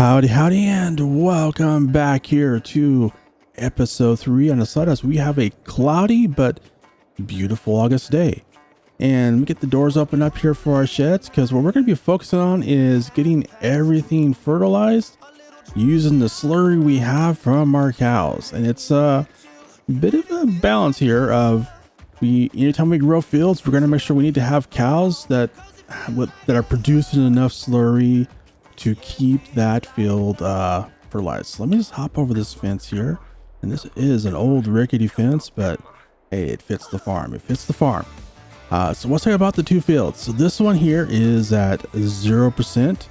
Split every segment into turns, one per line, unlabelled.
Howdy, and welcome back here to episode 3 on Osada as we have a cloudy but beautiful August day. And let me get the doors open up here for our sheds, because what we're going to be focusing on is getting everything fertilized using the slurry we have from our cows. And it's a bit of a balance here of anytime we grow fields, we're going to make sure we need to have cows that are producing enough slurry to keep that field fertilized. So let me just hop over this fence here. And this is an old rickety fence, but hey, it fits the farm. It fits the farm. So let's talk about the two fields. So this one here is at 0%.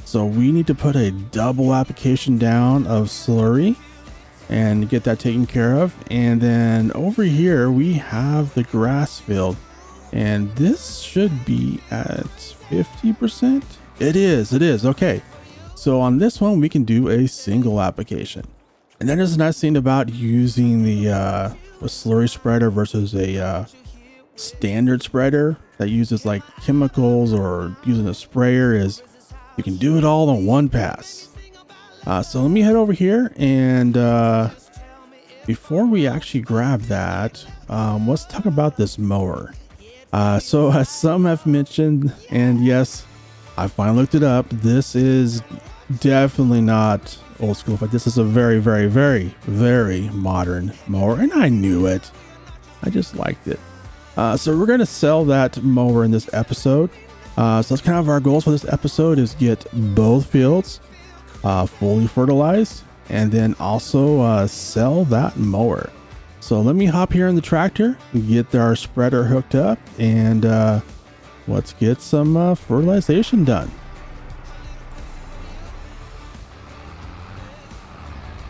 So we need to put a double application down of slurry and get that taken care of. And then over here we have the grass field, and this should be at 50%. It is. Okay. So on this one, we can do a single application. And then there's a nice thing about using the slurry spreader versus a standard spreader that uses like chemicals or using a sprayer is you can do it all in one pass. So let me head over here, and before we actually grab that, let's talk about this mower. So as some have mentioned, and yes, I finally looked it up, this is definitely not old school, but this is a very, very, very, very modern mower, and I knew it. I just liked it. So we're going to sell that mower in this episode. So that's kind of our goals for this episode, is get both fields fully fertilized, and then also sell that mower. So let me hop here in the tractor, get our spreader hooked up, and let's get some fertilization done.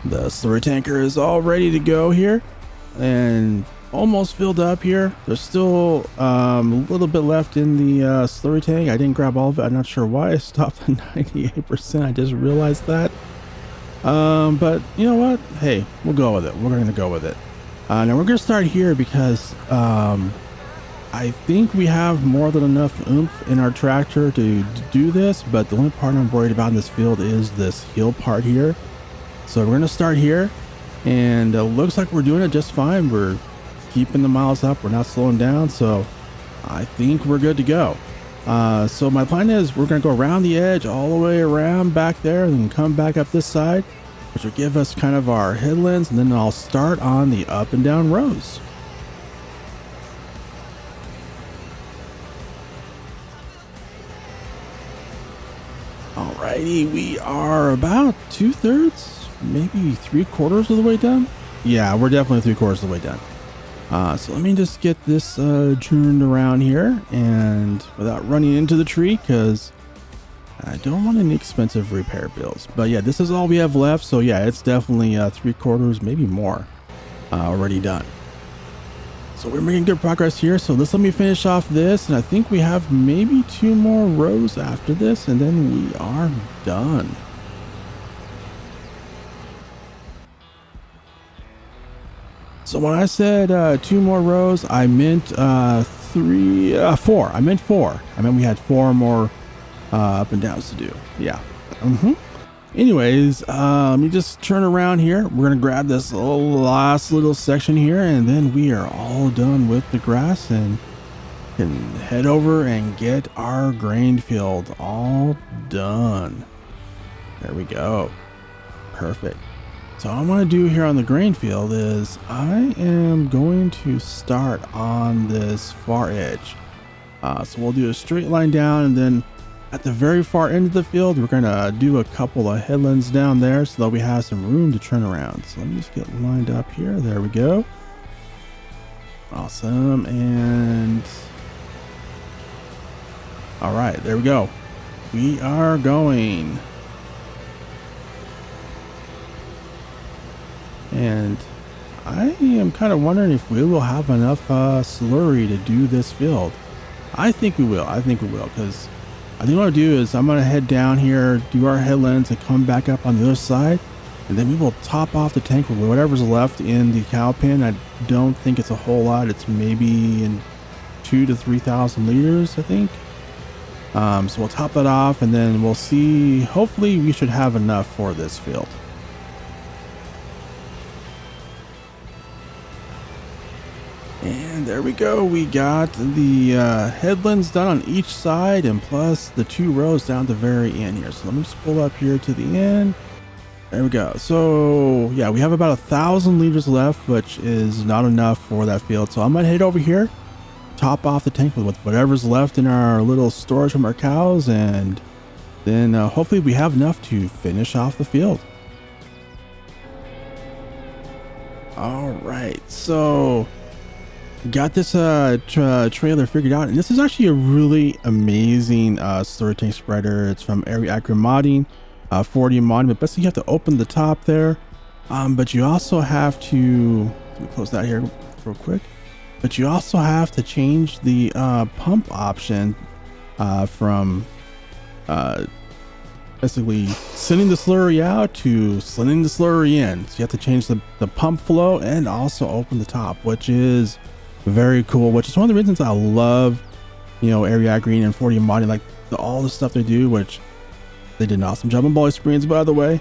The slurry tanker is all ready to go here and almost filled up here. There's still a little bit left in the slurry tank. I didn't grab all of it. I'm not sure why I stopped at 98%. I just realized that. But you know what? Hey, we'll go with it. We're going to go with it. Now we're going to start here because I think we have more than enough oomph in our tractor to do this, but the only part I'm worried about in this field is this hill part here. So we're going to start here, and it looks like we're doing it just fine. We're keeping the miles up. We're not slowing down, so I think we're good to go. So my plan is we're going to go around the edge all the way around back there and then come back up this side, which will give us kind of our headlands, and then I'll start on the up and down rows. Alrighty, we are about 2/3, maybe 3/4 of the way done. Yeah, we're definitely 3/4 of the way done. So let me just get this turned around here, and without running into the tree, because I don't want any expensive repair bills. But yeah, this is all we have left. So yeah, it's definitely 3/4, maybe more, already done. So we're making good progress here. So let me finish off this, and I think we have maybe 2 more rows after this, and then we are done. So when I said 2 more rows, I meant 4. I meant 4. I meant we had 4 more up and downs to do. Yeah. Anyways, let me just turn around here. We're gonna grab this last little section here, and then we are all done with the grass and can head over and get our grain field all done. There we go. Perfect. So what I'm going to do here on the grain field is I am going to start on this far edge. So we'll do a straight line down, and then at the very far end of the field, we're going to do a couple of headlands down there so that we have some room to turn around. So let me just get lined up here. There we go. Awesome. And all right, there we go. We are going. And I am kind of wondering if we will have enough slurry to do this field. I think we will. Because I think what I'll do is I'm going to head down here, do our headlands, and come back up on the other side. And then we will top off the tank with whatever's left in the cow pen. I don't think it's a whole lot. It's maybe in 2,000 to 3,000 liters, I think. So we'll top that off and then we'll see. Hopefully we should have enough for this field. And there we go. We got the headlands done on each side and plus the 2 rows down the very end here. So let me just pull up here to the end. There we go. So yeah, we have about 1,000 liters left, which is not enough for that field. So I'm gonna head over here, top off the tank with whatever's left in our little storage from our cows, and then hopefully we have enough to finish off the field. All right, so got this trailer figured out, and this is actually a really amazing slurry tank spreader. It's from RajotGPLAY modding, 40 modding, but basically you have to open the top there, but you also have to, let me close that here real quick, but you also have to change the pump option from basically sending the slurry out to sending the slurry in. So you have to change the pump flow and also open the top, which is very cool, which is one of the reasons I love, you know, RajotGPLAY and 40 modding, like all the stuff they do, which they did an awesome job on Bully Springs, by the way,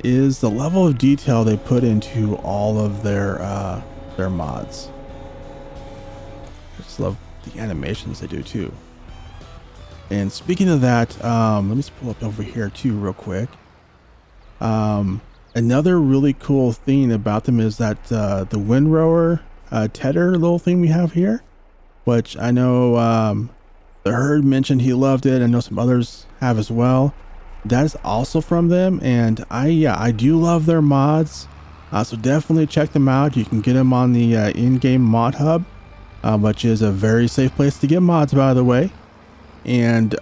is the level of detail they put into all of their mods. I just love the animations they do too. And speaking of that, let me just pull up over here too real quick. Another really cool thing about them is that the windrower tether little thing we have here, which I know the Herd mentioned he loved it. I know some others have as well. That is also from them, and I do love their mods. So definitely check them out. You can get them on the in-game mod hub, which is a very safe place to get mods, by the way. And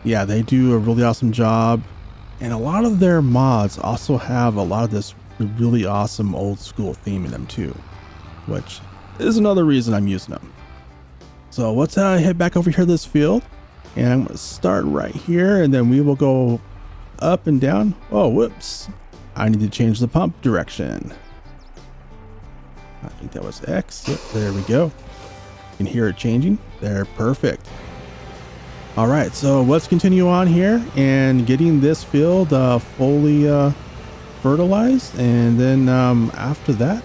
yeah, they do a really awesome job, and a lot of their mods also have a lot of this really awesome old school theme in them too, which is another reason I'm using them. So let's head back over here to this field, and I'm going to start right here, and then we will go up and down. Oh, whoops, I need to change the pump direction. I think that was X. Yep, there we go. You can hear it changing there. Perfect. All right, so let's continue on here and getting this field fully fertilized, and then after that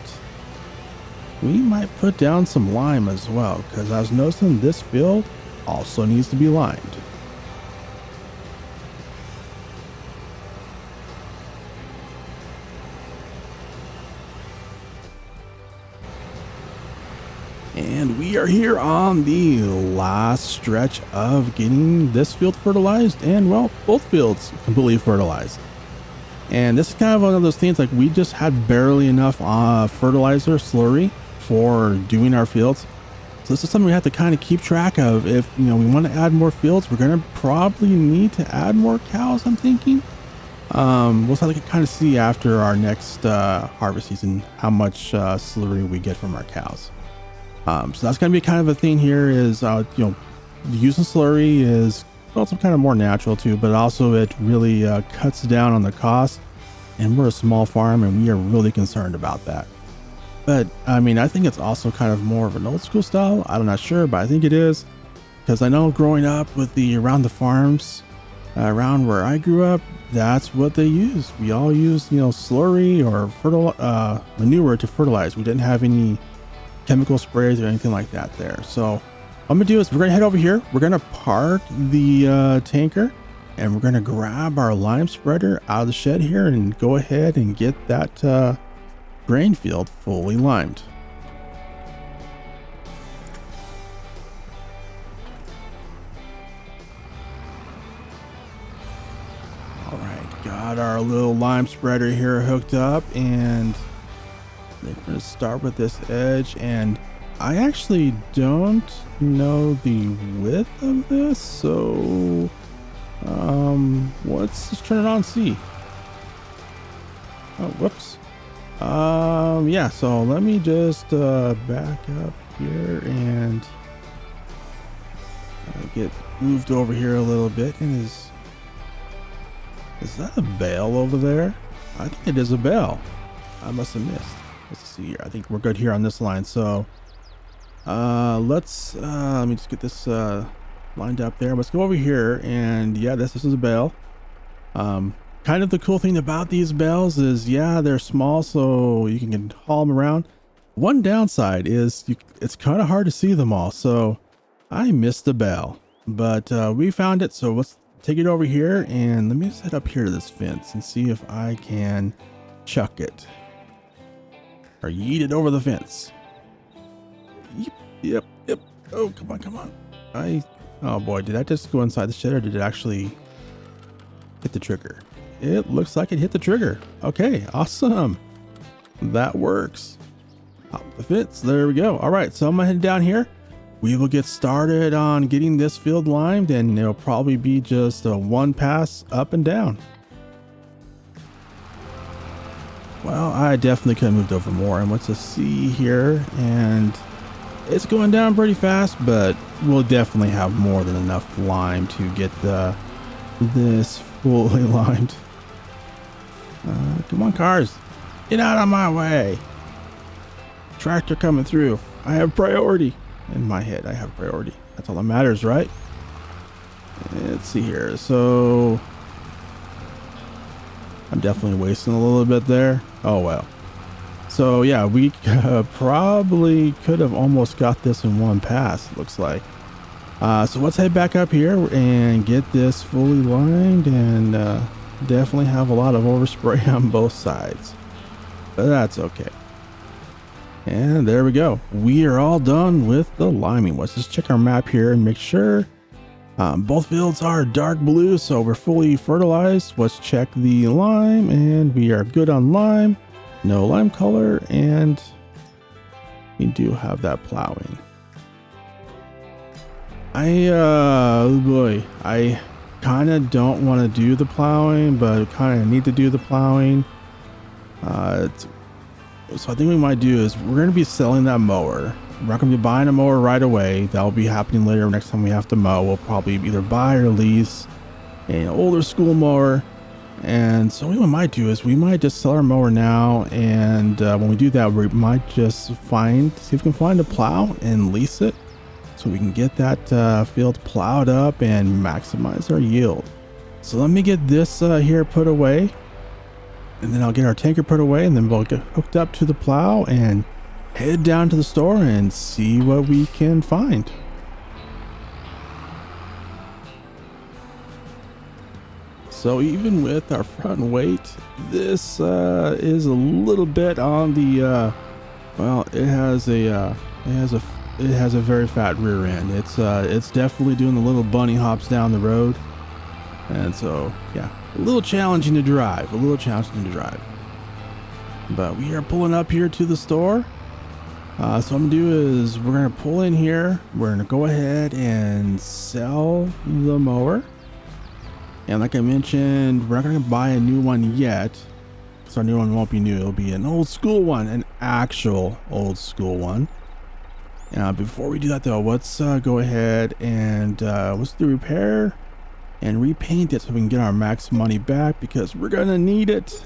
we might put down some lime as well, because I was noticing this field also needs to be limed. And we are here on the last stretch of getting this field fertilized, and well, both fields completely fertilized. And this is kind of one of those things, like we just had barely enough fertilizer slurry for doing our fields. So this is something we have to kind of keep track of. If, you know, we want to add more fields, we're going to probably need to add more cows, I'm thinking. We'll have to kind of see after our next harvest season how much slurry we get from our cows. So that's going to be kind of a thing here is, you know, using slurry is also kind of more natural too, but also it really cuts down on the cost, and we're a small farm and we are really concerned about that. But I mean, I think it's also kind of more of an old school style. I'm not sure, but I think it is, because I know growing up with around the farms around where I grew up, that's what they used. We all used, you know, slurry or manure to fertilize. We didn't have any chemical sprays or anything like that there. So what I'm gonna do is we're gonna head over here, we're gonna park the tanker, and we're gonna grab our lime spreader out of the shed here and go ahead and get that grain field fully limed. All right, got our little lime spreader here hooked up, and I think we're gonna start with this edge, and I actually don't know the width of this, so let's just turn it on and see. Oh, whoops. Yeah, so let me just back up here and get moved over here a little bit. And is that a bale over there? I think it is a bale. I must have missed. Let's see here. I think we're good here on this line. So let me just get this lined up there. Let's go over here, and yeah, this is a bale. Kind of the cool thing about these bales is, yeah, they're small, so you can haul them around. One downside is it's kind of hard to see them all, so I missed the bale, but we found it. So let's take it over here, and let me just head up here to this fence and see if I can chuck it or yeet it over the fence. Yep. Oh, come on. Oh boy, did I just go inside the shed, or did it actually hit the trigger? It looks like it hit the trigger. Okay, awesome. That works. Hop the fence. There we go. All right, so I'm gonna head down here. We will get started on getting this field limed, and it'll probably be just a one pass up and down. Well, I definitely could have moved over more, and let's just see here, and it's going down pretty fast, but we'll definitely have more than enough lime to get this fully limed. Come on, cars, get out of my way. Tractor coming through. I have priority. In my head, I have priority. That's all that matters, right? Let's see here. So I'm definitely wasting a little bit there. Oh well. So yeah, we probably could have almost got this in one pass, it looks like. So let's head back up here and get this fully lined, and definitely have a lot of overspray on both sides, but that's okay. And there we go. We are all done with the liming. Let's just check our map here and make sure both fields are dark blue, so we're fully fertilized. Let's check the lime, and we are good on lime. No lime color, and we do have that plowing. Oh boy, I kind of don't want to do the plowing, but kind of need to do the plowing. So I think we might do is we're going to be selling that mower. We're not going to be buying a mower right away. That'll be happening later. Next time we have to mow, we'll probably either buy or lease an older school mower. And so what we might do is we might just sell our mower now, and when we do that, we might just see if we can find a plow and lease it, so we can get that field plowed up and maximize our yield. So let me get this here put away, and then I'll get our tanker put away, and then we'll get hooked up to the plow and head down to the store and see what we can find. So even with our front weight, this is a little bit on the well, it has a very fat rear end. It's definitely doing the little bunny hops down the road, and so yeah, a little challenging to drive. But we are pulling up here to the store. So what I'm gonna do is we're gonna pull in here. We're gonna go ahead and sell the mower. And like I mentioned, we're not going to buy a new one yet, so our new one won't be new. It'll be an old school one, an actual old school one. Before we do that though, let's go ahead and let's do repair and repaint it so we can get our max money back, because we're going to need it.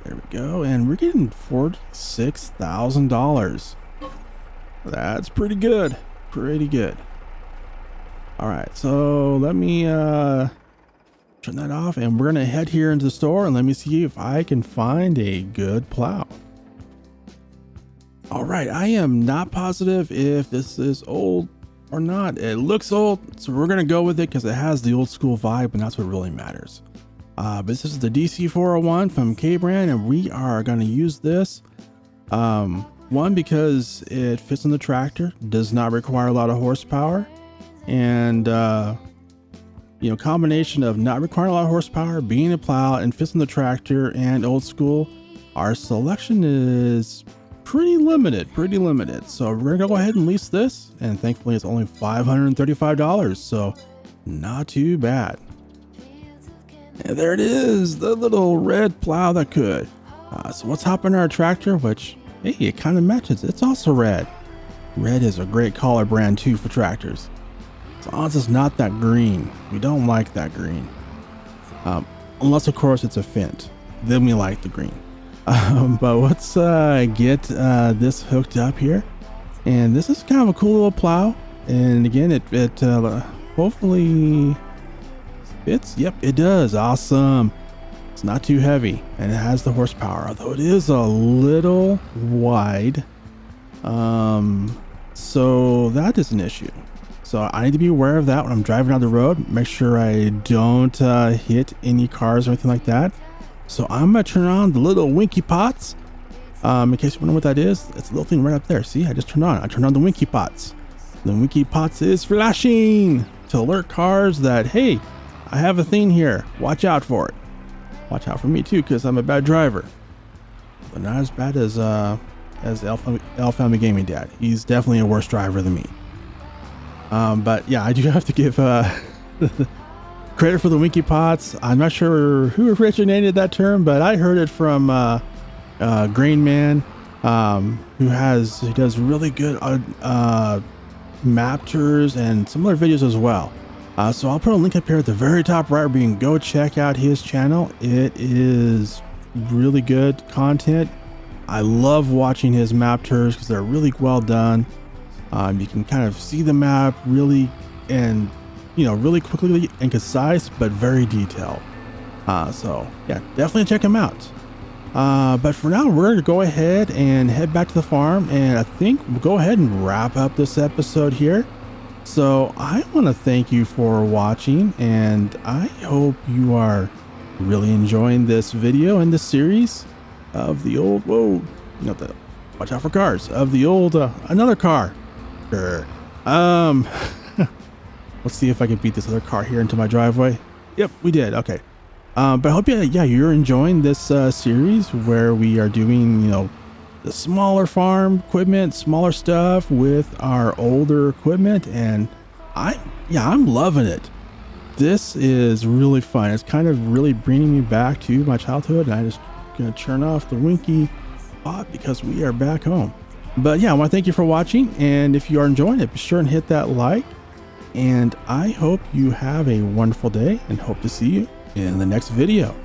There we go. And we're getting $46,000. That's pretty good. All right, so let me turn that off, and we're gonna head here into the store, and let me see if I can find a good plow. All right, I am not positive if this is old or not. It looks old, so we're gonna go with it because it has the old school vibe, and that's what really matters. But this is the DC401 from K-Brand, and we are gonna use this. One, because it fits in the tractor, does not require a lot of horsepower. And you know, combination of not requiring a lot of horsepower, being a plow, and fits in the tractor, and old school, our selection is pretty limited. So we're gonna go ahead and lease this, and thankfully it's only $535, so not too bad. And there it is, the little red plow that could. So let's hop in our tractor, which, hey, it kind of matches. It's also red. Red is a great color brand too for tractors. As long as it's not that green. We don't like that green. Unless of course it's a Fendt. Then we like the green. But let's get this hooked up here. And this is kind of a cool little plow.
And again, it hopefully fits. Yep, it does. Awesome. It's not too heavy and it has the horsepower, although it is a little wide. So that is an issue. So I need to be aware of that when I'm driving down the road. Make sure I don't hit any cars or anything like that. So I'm gonna turn on the little Winky pots. In case you wonder what that is, it's a little thing right up there. See, I just turned on. I turned on the Winky pots. The Winky pots is flashing to alert cars that, hey, I have a thing here. Watch out for it. Watch out for me too, because I'm a bad driver. But not as bad as L Family Gaming Dad. He's definitely a worse driver than me. But yeah, I do have to give credit for the Winky pots. I'm not sure who originated that term, but I heard it from Grain Man, who does really good map tours and some other videos as well. So I'll put a link up here at the very top right where you can go check out his channel. It is really good content. I love watching his map tours because they're really well done. You can kind of see the map really really quickly and concise, but very detailed. So yeah, definitely check him out. But for now, we're gonna go ahead and head back to the farm, and I think we'll go ahead and wrap up this episode here. So I want to thank you for watching, and I hope you are really enjoying this video and this series of the old, watch out for cars, of the old, another car. Sure. Let's see if I can beat this other car here into my driveway. Yep, we did. Okay. But I hope you're enjoying this series where we are doing, the smaller farm equipment, smaller stuff with our older equipment, and I'm loving it. This is really fun. It's kind of really bringing me back to my childhood, and I'm just gonna turn off the Winky pot because we are back home. But yeah, I want to thank you for watching, and if you are enjoying it, be sure and hit that like, and I hope you have a wonderful day and hope to see you in the next video.